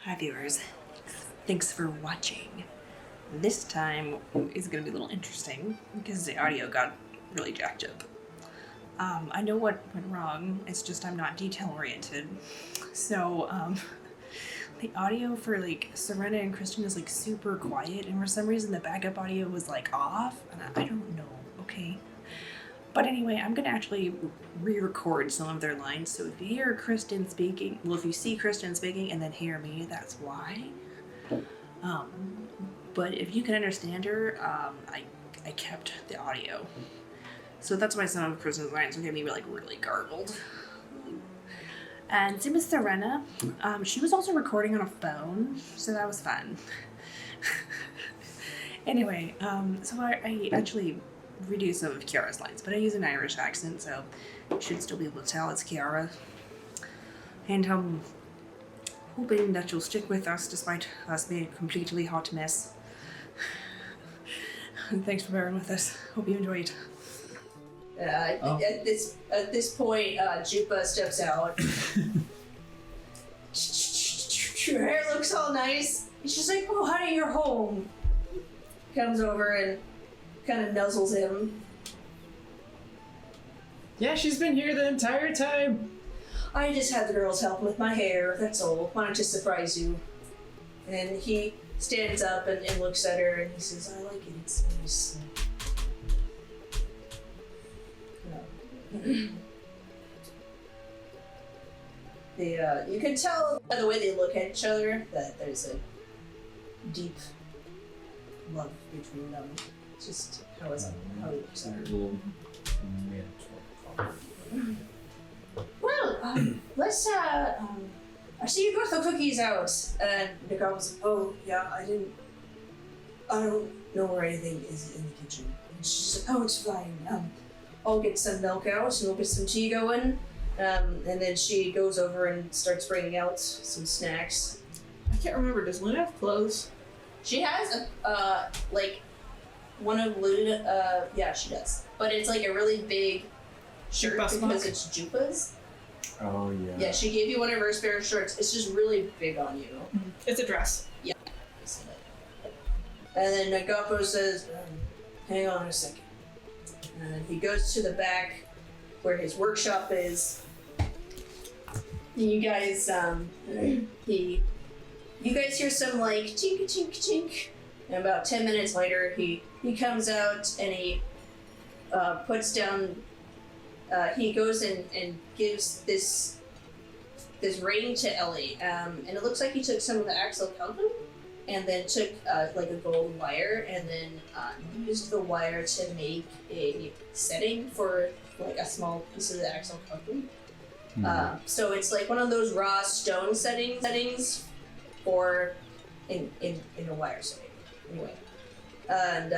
Hi viewers, thanks for watching. This time is going to be a little interesting because the audio got really jacked up. I know what went wrong, it's just I'm not detail oriented. So the audio for like Serena and Kristin is like super quiet, and for some reason the backup audio was like off, and I don't know, okay? But anyway, I'm going to actually re-record some of their lines, so if you hear Kristin speaking, well, if you see Kristin speaking and then hear me, that's why. But if you can understand her, I kept the audio. So that's why some of Kristin's lines are going to be like really garbled. And same with Serena. She was also recording on a phone, so that was fun. Anyway, so I actually redo some of Ciara's lines, but I use an Irish accent, so you should still be able to tell it's Ciara. And I'm hoping that you'll stick with us despite us being a completely hot mess. Thanks for bearing with us. Hope you enjoyed. At this point, Jupa steps out. Your hair looks all nice. She's just like, oh, honey, you're home. Comes over and kind of nuzzles him. Yeah, she's been here the entire time. I just had the girls help with my hair, that's all. Wanted to surprise you. And he stands up and looks at her and he says, I like it, it's nice. You can tell by the way they look at each other that there's a deep love between them. Just how he looks at her. Well, let's I see you got the cookies out. And the girl was like, oh yeah, I don't know where anything is in the kitchen. And she's like, oh, it's fine. I'll get some milk out and we'll get some tea going. And then she goes over and starts bringing out some snacks. I can't remember, does Luna have clothes? She has like one of Luna, yeah, she does. But it's like a really big shirt because it's Jupa's. Oh, yeah. Yeah, she gave you one of her spare shirts. It's just really big on you. Mm-hmm. It's a dress. Yeah. And then Nagapo says, hang on a second. And he goes to the back where his workshop is. And you guys, you guys hear some like tink tink tink. And about 10 minutes later, he comes out and he puts down. He goes and gives this ring to Ellie, and it looks like he took some of the axle carbon and then took like a gold wire and then used the wire to make a setting for like a small piece of the axle carbon. So it's like one of those raw stone settings for in a wire setting. Anyway, and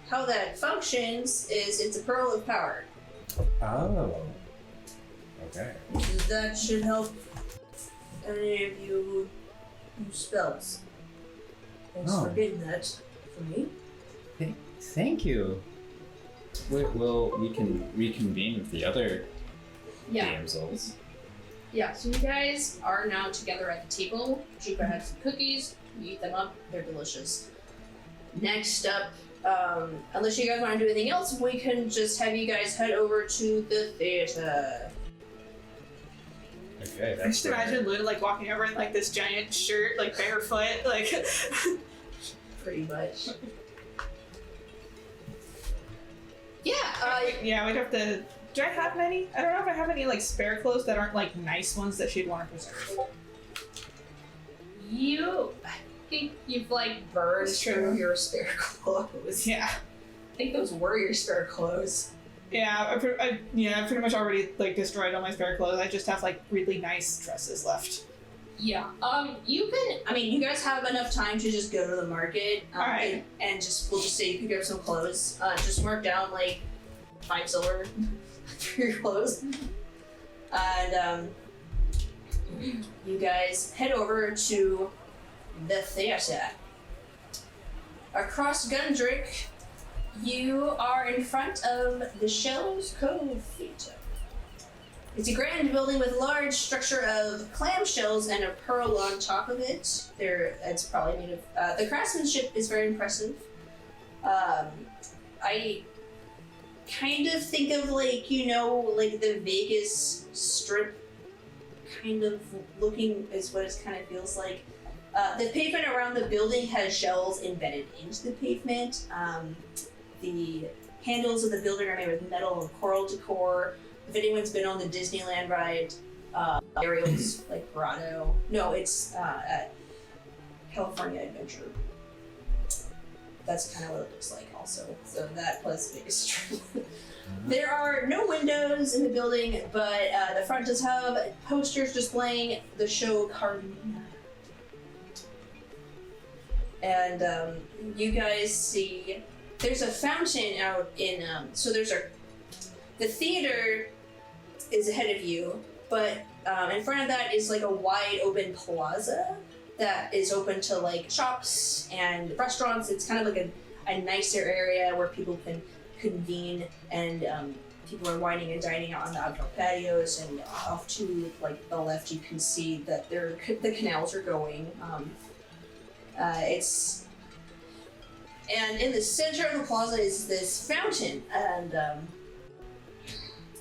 how that functions is it's a pearl of power. Oh. Okay. That should help any of you who use spells. Thanks for getting that for me. Thank you. We can reconvene with the other damsels. Yeah, so you guys are now together at the table. Jupa has some cookies. You eat them up. They're delicious. Next up, unless you guys want to do anything else, we can just have you guys head over to the theater. Okay, that's I just imagine Luna like walking over in like this giant shirt, like barefoot, like Pretty much. yeah, we'd have to. Do I have many? I don't know if I have any like spare clothes that aren't like nice ones that she'd want to preserve. I think you've like burned through your spare clothes. Yeah. I think those were your spare clothes. Yeah, I pretty much already like destroyed all my spare clothes. I just have like really nice dresses left. Yeah. You guys have enough time to just go to the market. Alright. And we'll just say you can grab some clothes. Just mark down like 5 silver for your clothes. And you guys head over to the theater. Across Gundrick, you are in front of the Shells Cove Theater. It's a grand building with a large structure of clamshells and a pearl on top of it. It's probably made of. The craftsmanship is very impressive. I kind of think of like the Vegas Strip kind of looking is what it kind of feels like. The pavement around the building has shells embedded into the pavement. The handles of the building are made with metal and coral decor. If anyone's been on the Disneyland ride, Ariel's like Grotto. No, it's at California Adventure. That's kind of what it looks like also. So that plus Vegas Strip. There are no windows in the building, but the front does have posters displaying the show Carmina. And you guys see there's a fountain out in the theater is ahead of you, but in front of that is like a wide open plaza that is open to like shops and restaurants. It's kind of like a nicer area where people can convene, and people are whining and dining out on the outdoor patios. And off to like the left, you can see that the canals are going. And in the center of the plaza is this fountain, and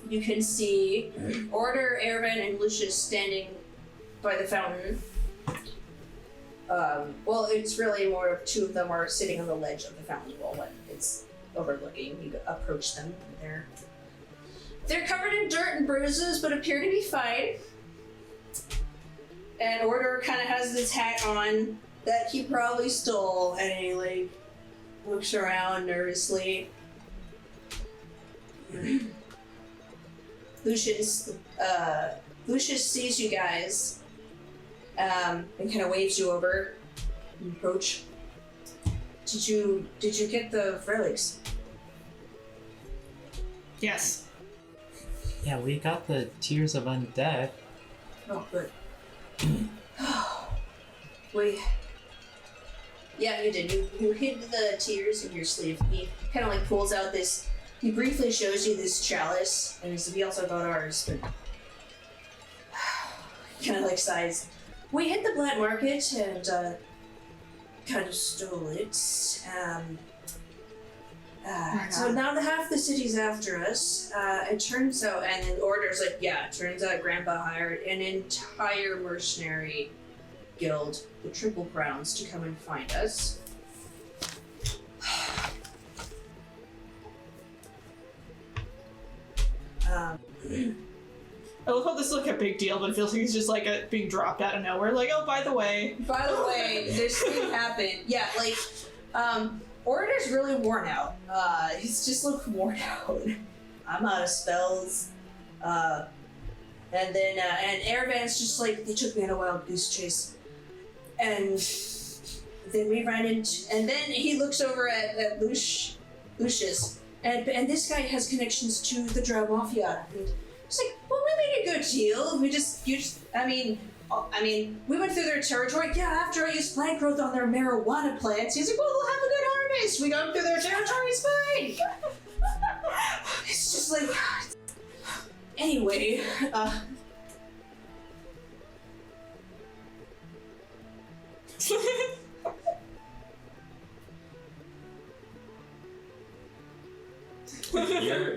you can see Oreadr, Eravan, and Lucious standing by the fountain. Well, it's really more of two of them are sitting on the ledge of the fountain wall when it's overlooking. You approach them. They're covered in dirt and bruises, but appear to be fine. And Oreadr kind of has this hat on that he probably stole, and he like looks around nervously. Lucious sees you guys and kind of waves you over. You approach. Did you get the relics? Yes. Yeah, we got the Tears of Undeath. Oh, good. Wait. Yeah, you did. You hid the tears in your sleeve. He kind of like pulls out this. He briefly shows you this chalice, and he said, "We also got ours." But kind of like sighs. We hit the black market and kind of stole it. So now half the city's after us. It turns out, and then Oreadr's like, yeah. It turns out Grandpa hired an entire mercenary guild, the Triple Crowns, to come and find us. I love how this is like a big deal, but it feels like it's just like being dropped out of nowhere. Like, oh, by the way, this thing happened. Yeah, like, Oreadr's really worn out. He's just looked worn out. I'm out of spells. And then, and Eravan's just like, they took me on a wild goose chase. And then we ran into, and then he looks over at Lucious, and this guy has connections to the Drow Mafia. And it's like, well, we made a good deal. We went through their territory. Yeah, after I used plant growth on their marijuana plants. He's like, well, they'll have a good harvest. We got through their territory, it's fine. It's just like, anyway,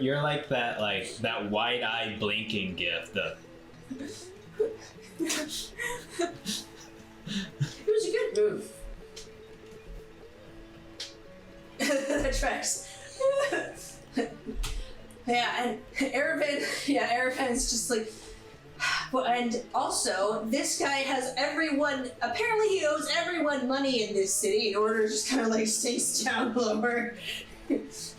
You're like that wide-eyed blinking gift. It was a good move. That tracks. Yeah, and Eravan's just like, well, and also, this guy has apparently he owes everyone money in this city. Oreadr just kind of like sinks down lower.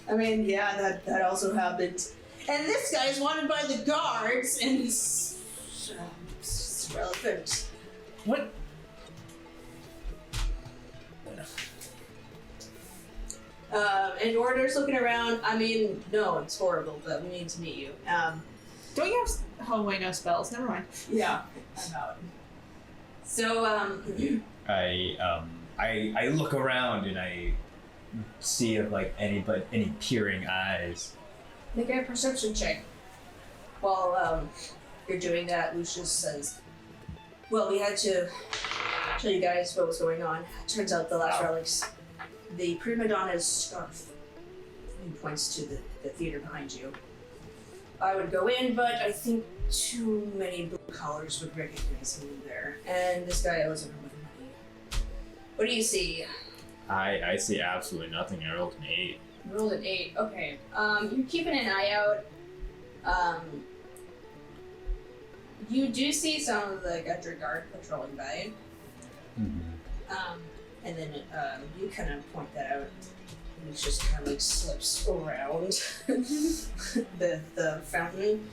I mean, yeah, that also happened. And this guy's wanted by the guards, and it's relevant. What? And Oreadr's looking around. I mean, no, it's horrible, but we need to meet you. Don't you have? Oh wait, no spells. Never mind. Yeah, I'm out. So, I look around and I see if like any peering eyes. make a perception check. While you're doing that, Lucious says, well, we had to tell you guys what was going on. Turns out the last relics, the Prima Donna's scarf. He points to the theater behind you. I would go in, but I think too many blue collars would recognize me there. And this guy owes everyone money. What do you see? I see absolutely nothing. I rolled an 8. You rolled an 8. Okay. You're keeping an eye out. You do see some of the Gudra Guard patrolling by. And then you kind of point that out. And it just kind of like slips around the fountain.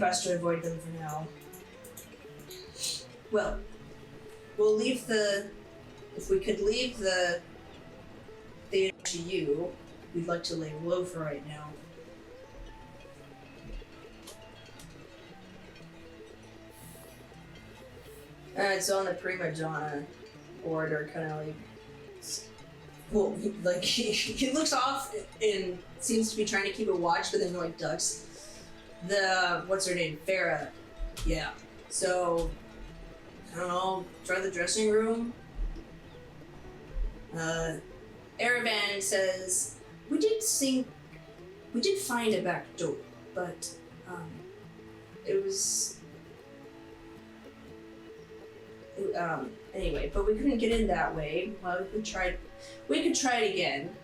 Best to avoid them for now. Well, we'll leave if we could leave the theater to you, we'd like to lay low for right now. It's on the Prima Donna Oreadr, kind of like, he looks off and seems to be trying to keep a watch, but then like ducks. What's her name? Farah. Yeah. So, I don't know, try the dressing room. Eravan says, we did find a back door, but, it was, anyway, but we couldn't get in that way. Well, we could try it again.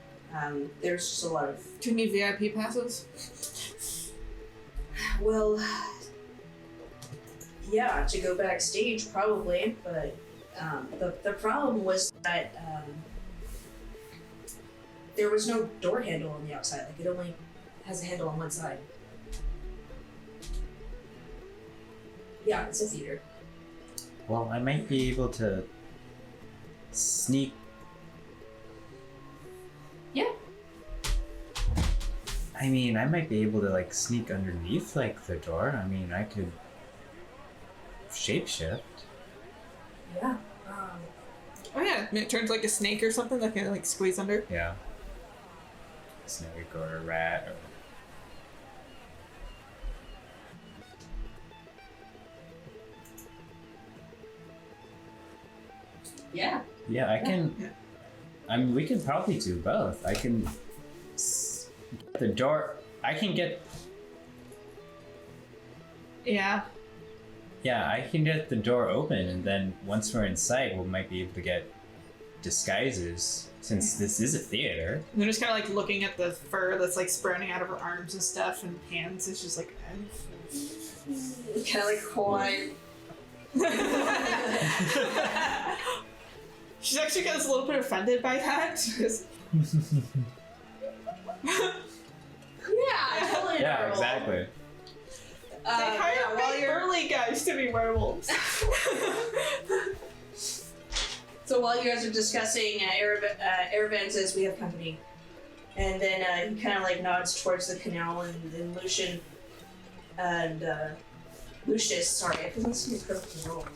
There's just a lot of... Do you need VIP passes? Well, yeah, to go backstage probably, but the problem was that there was no door handle on the outside. Like, it only has a handle on one side. Yeah, it's a theater. Well, I might be able to sneak. Yeah. I mean, I might be able to like sneak underneath like the door. I mean, I could shapeshift. Yeah. Oh yeah, it turns like a snake or something that can like squeeze under. Yeah. Snake or a rat or... Yeah. Yeah, I can. Yeah. I mean, we can probably do both. I can get the door. I can get. Yeah. Yeah, I can get the door open, and then once we're inside, we might be able to get disguises. Since this is a theater. And they're just kind of like looking at the fur that's like sprouting out of her arms and stuff, and hands. It's just like. Kind of like quiet. She's actually gets a little bit offended by that. Yeah, totally. Yeah, adorable. exactly. They hire yeah, while big you're burly guys to be werewolves. So while you guys are discussing, Eravan says we have company, and then he kind of like nods towards the canal, and then Lucian and Lucious. Sorry, I couldn't see it perfectly wrong.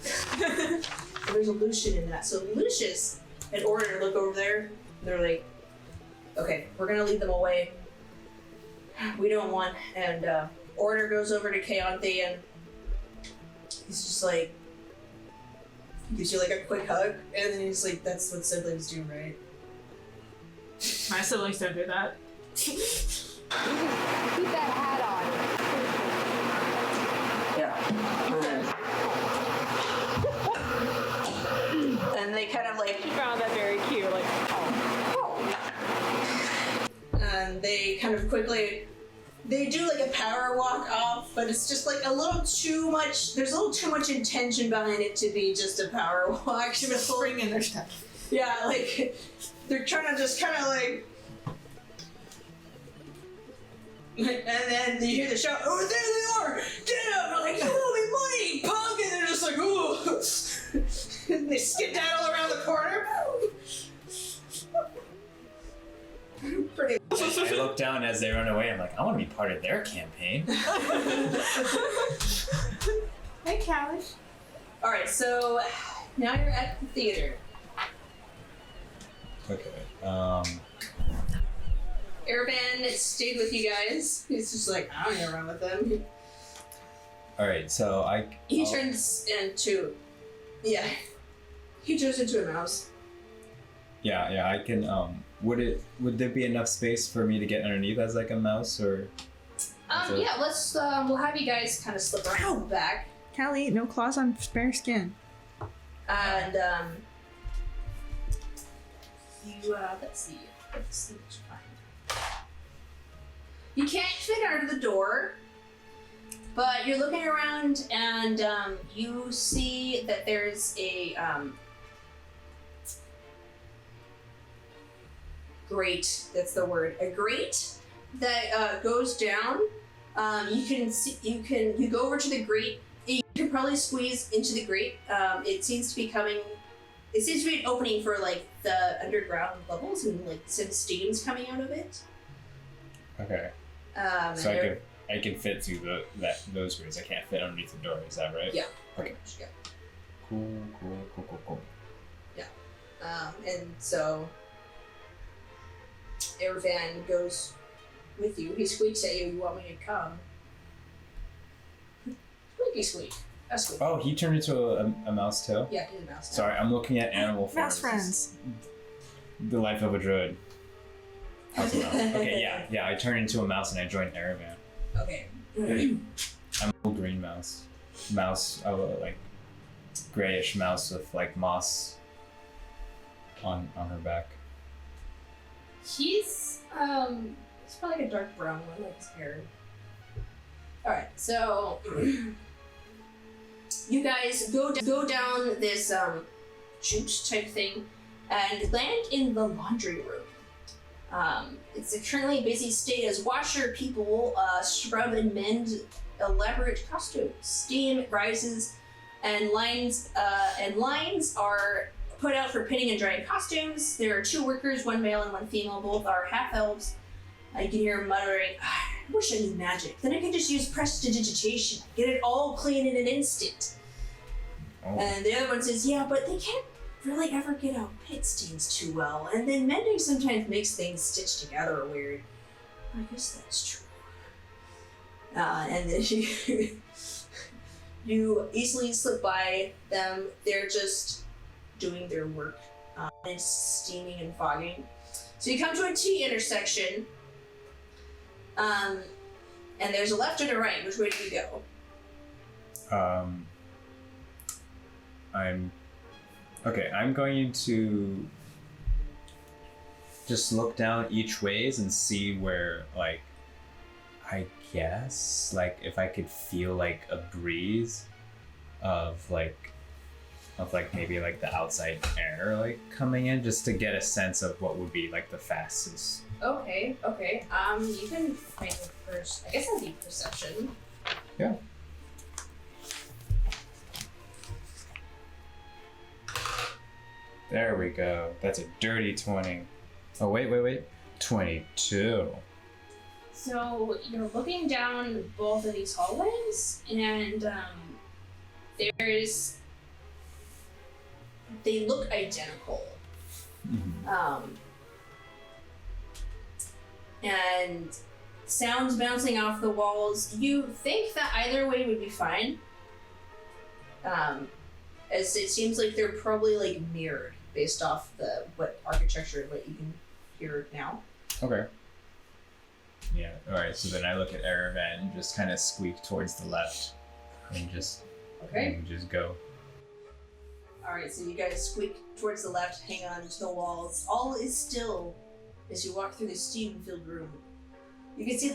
There's a Lucian in that. So Lucious and Oreadr look over there. And they're like, "Okay, we're gonna lead them away. We don't want." And Oreadr goes over to Keyanthi, and he's just like. He gives you like a quick hug, and then he's like, that's what siblings do, right? My siblings don't do that. Keep that hat Yeah. And they kind of like, on. She found that very cute. Like, and they kind of quickly, they do like a power walk off, but it's just like a little too much, there's a little too much intention behind it to be just a power walk. Spring in their step. Yeah, like, they're trying to just kind of like, and then you hear the shout, oh, there they are! Get up! They're like, you owe me money, punk! And they're just like, ooh! And they skedaddle around the corner. Pretty. I look down as they run away. I'm like, I want to be part of their campaign. Hey, Callie. Alright, so now you're at the theater. Okay. Eravan stayed with you guys. He's just like, I don't get around with them. All right, so He turns into a mouse. Yeah, I can. Would there be enough space for me to get underneath as like a mouse, or? Yeah, let's we'll have you guys kind of slip around the back. Callie, no claws on spare skin. And you let's see what you find. You can't fit out of the door, but you're looking around and you see that there's a grate. That's the word. A grate that goes down. You go over to the grate. You can probably squeeze into the grate. It seems to be an opening for like the underground levels and like some steam's coming out of it. Okay. So I can fit through those grids. I can't fit underneath the door. Is that right? Yeah. Okay. Yeah. Cool. Yeah. And so Eravan goes with you. He squeaks at you. You want me to come? Squeaky squeak. A squeak. Oh, he turned into a mouse too? Yeah, he's a mouse. Sorry, I'm looking at animal forms. Mouse friends. The life of a druid. How's a mouse? Okay, yeah. I turned into a mouse and I joined Eravan. Okay. I'm a little green mouse. Like grayish mouse with like moss on her back. He's probably like a dark brown one, like his hair. Alright, so you guys go down this chute type thing and land in the laundry room. It's a currently busy state as washer people scrub and mend elaborate costumes. Steam rises and lines are put out for pinning and drying costumes. There are 2 workers, 1 male and 1 female. Both are half-elves. I can hear muttering, I wish I knew magic. Then I could just use prestidigitation. Get it all clean in an instant. Oh. And the other one says, yeah, but they can't really ever get out pit stains too well. And then mending sometimes makes things stitched together weird. I guess that's true. And then you easily slip by them. They're just doing their work. It's steaming and fogging. So you come to a T intersection. And there's a left and a right. Which way do you go? I'm going to just look down each ways and see where, like, I guess, like, if I could feel like a breeze of maybe like the outside air like coming in, just to get a sense of what would be like the fastest. Okay. You can find it first. I guess that'd be perception. Yeah. There we go. That's a dirty 20. Oh, wait. 22. So you're looking down both of these hallways, and they look identical. Mm-hmm. And sounds bouncing off the walls. You think that either way would be fine. As it seems like they're probably like mirrored based off what architecture what you can hear now. Okay. Yeah, alright, so then I look at Eravan and just kind of squeak towards the left and just go. Alright, so you guys squeak towards the left, hang on to the walls. All is still as you walk through the steam-filled room. You can see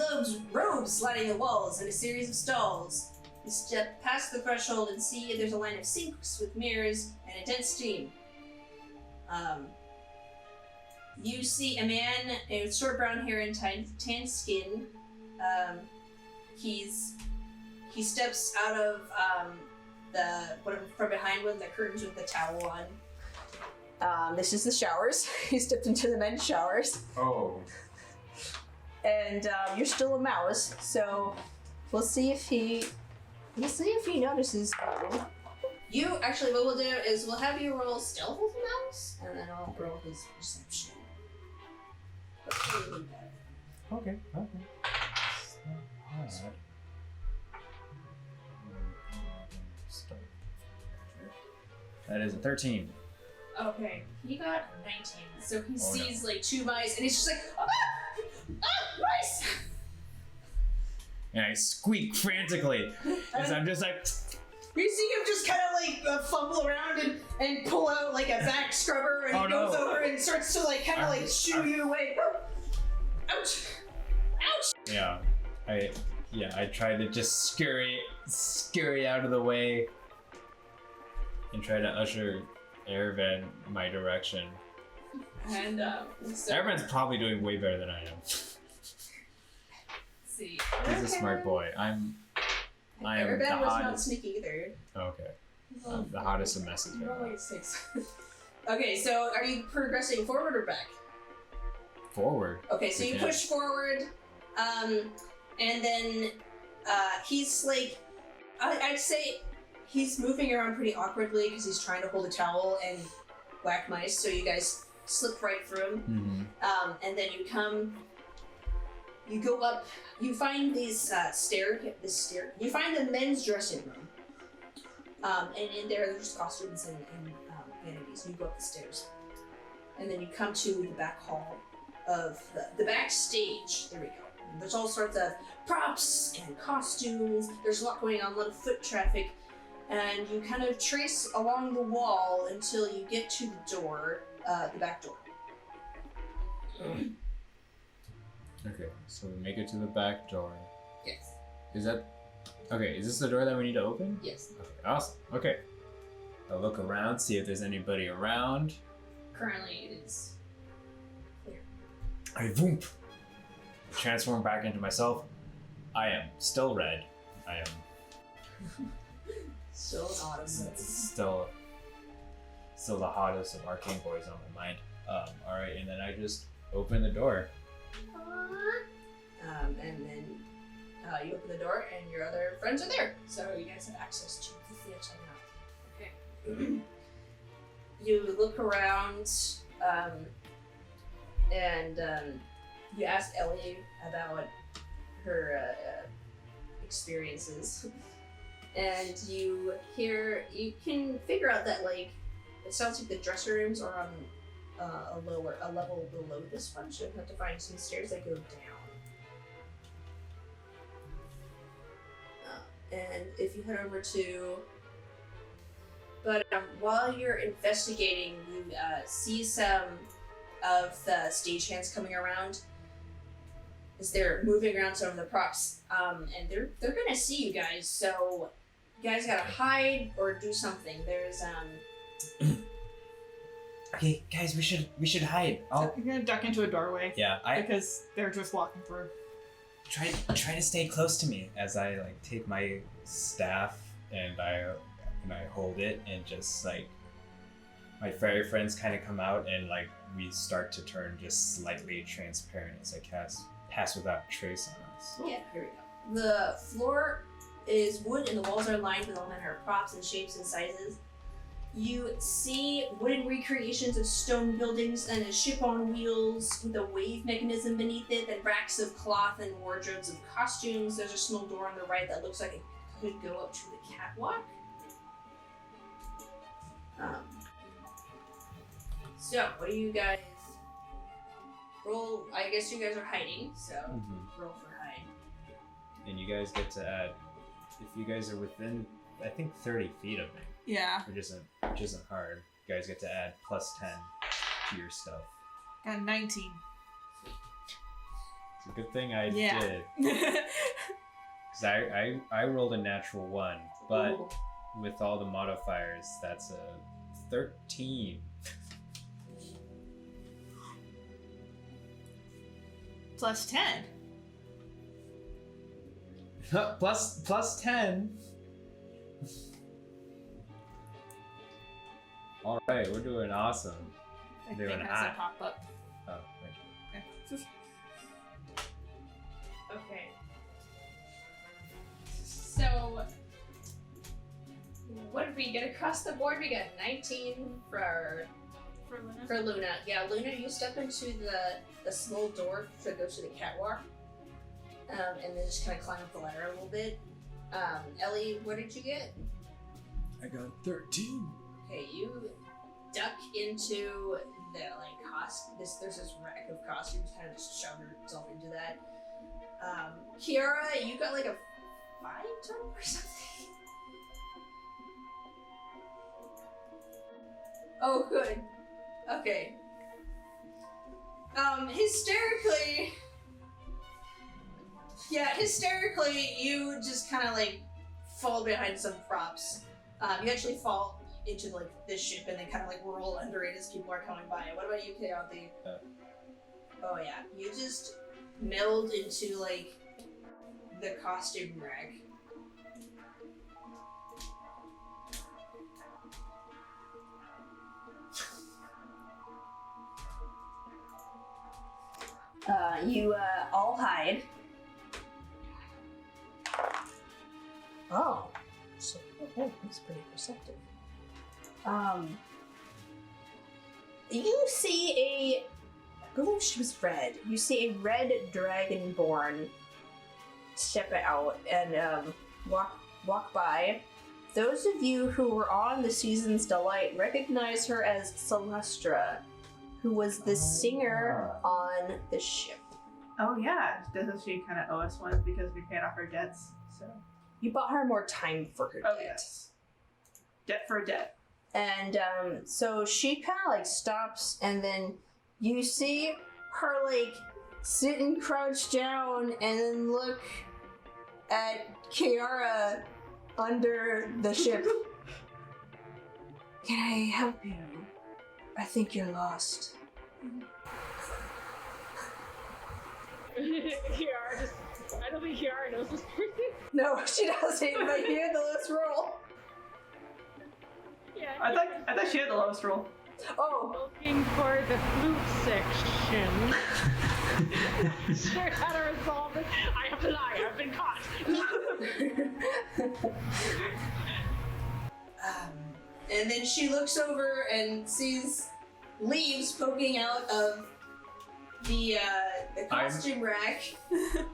robes lining the walls and a series of stalls. You step past the threshold and see there's a line of sinks with mirrors and a dense steam. You see a man with short brown hair and tan skin. He steps out of from behind one of the curtains with the towel on. This is the showers. He stepped into the men's showers. Oh. And you're still a mouse, so we'll see if he notices you. You actually, what we'll do is we'll have you roll stealth as a mouse, and then I'll roll his perception. Okay. That is a 13. Okay, he got 19. So he Oh, sees like 2 mice, and he's just like, mice! And I squeak frantically as I'm just like, You see him just kind of like fumble around and pull out like a back scrubber, and Oh, he goes no. over and starts to like kind of like shoo you away. Ouch! Ouch! yeah. I try to just scurry out of the way and try to usher Eravan my direction. And so Eravan's probably doing way better than I am. see. He's a smart boy. I am the Eravan was not hottest. sneaky either. Okay. I'm the hottest of messes You right roll now. like 6. Okay, so are you progressing forward or back? Forward. Okay, so you Okay. push forward, and then he's like, I'd say he's moving around pretty awkwardly because he's trying to hold a towel and whack mice. So you guys slip right through him, and then you go up. You find these You find the men's dressing room, and in there there's costumes and vanities. You go up the stairs, and then you come to the back hall of the backstage. There we go. And there's all sorts of props and costumes. There's a lot going on, a lot of foot traffic, and you kind of trace along the wall until you get to the door, the back door. Okay, so we make it to the back door. Yes. Is this the door that we need to open? Yes. Okay, awesome. Okay. I'll look around, see if there's anybody around. Currently, it is. I voomp. Transform back into myself. I am still red. I am Still an autumn. still the hottest of arcane boys on my mind. Alright, and then I just open the door. And then you open the door, and your other friends are there. So you guys have access to the theater now. Okay. You look around, and you ask Ellie about her experiences, and you can figure out that like it sounds like the dresser rooms are on a level below this one, so you have to find some stairs that go down. And if you head over to, but while you're investigating, you see some of the stagehands coming around as they're moving around some of the props, and they're gonna see you guys. So you guys gotta hide or do something. There's Okay, guys, we should hide. I'm gonna duck into a doorway Yeah, because they're just walking through. try to stay close to me as I like take my staff and I hold it and just like my fairy friends kind of come out and like we start to turn just slightly transparent as I pass without trace on us. yeah, here we go. The floor is wood and the walls are lined with all manner of props and shapes and sizes. You see wooden recreations of stone buildings and a ship on wheels with a wave mechanism beneath it, and racks of cloth and wardrobes of costumes. There's a small door on the right that looks like it could go up to the catwalk. So, what do you guys roll? I guess you guys are hiding, so roll for hide. And you guys get to add, if you guys are within, I think 30 feet of me, Yeah. which isn't hard. You guys get to add plus 10 to your stuff. Got 19. It's a good thing I Yeah. did. Because I rolled a natural 1, but Ooh. with all the modifiers, that's a 13. Plus 10. plus 10. All right, we're doing awesome. I Doing think has hot. a pop up. Oh, thank you. Okay. Okay. So, what did we get across the board? We got 19 for Luna. Yeah, Luna, you step into the small door that goes to the catwalk, and then just kind of climb up the ladder a little bit. Ellie, what did you get? I got 13. Okay, you duck into the there's this rack of costumes, kind of just shove yourself into that. Ciara, you got like a 5 total or something? Oh, good. Okay. Hysterically, you just kind of like fall behind some props. You actually fall into like this ship and then kind of like roll under it as people are coming by. What about you, Keyanthi? Oh yeah, you just meld into like the costume rack. You all hide. Oh, so okay, that's pretty perceptive. You see I believe she was red. You see a red dragonborn step out and walk by. Those of you who were on the Season's Delight recognize her as Celestra, who was the singer on the ship. Oh yeah, doesn't she kind of owe us one because we paid off her debts? So You bought her more time for her debt. yes, debt for a debt. And so she kind of like stops, and then you see her like sit and crouch down and then look at Ciara under the ship. Can I help you? I think you're lost. Ciara I don't think Ciara knows this person. No, she doesn't, but here, let's roll. Yeah. I thought she had the lowest roll. Oh, Looking for the flute section. Sure how to resolve it. I have to lie. I've been caught. and then she looks over and sees leaves poking out of the costume rack.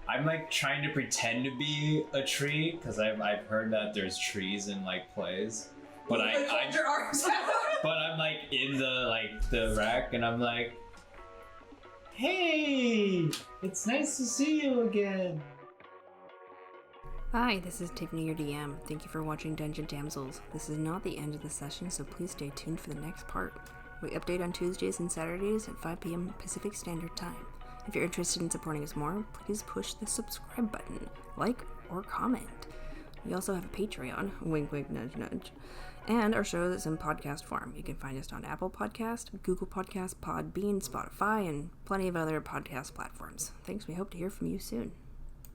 I'm like trying to pretend to be a tree because I've heard that there's trees in like plays, but You hold your arms out. but I'm like in the rack and I'm like, hey, it's nice to see you again. Hi, this is Tiffany, your DM. Thank you for watching Dungeon Damsels. This is not the end of the session, so please stay tuned for the next part. We update on Tuesdays and Saturdays at 5 p.m. Pacific Standard Time. If you're interested in supporting us more, please push the subscribe button, like, or comment. We also have a Patreon, wink wink nudge nudge, and our show is in podcast form. You can find us on Apple Podcast, Google Podcast, Podbean, Spotify, and plenty of other podcast platforms. Thanks, we hope to hear from you soon.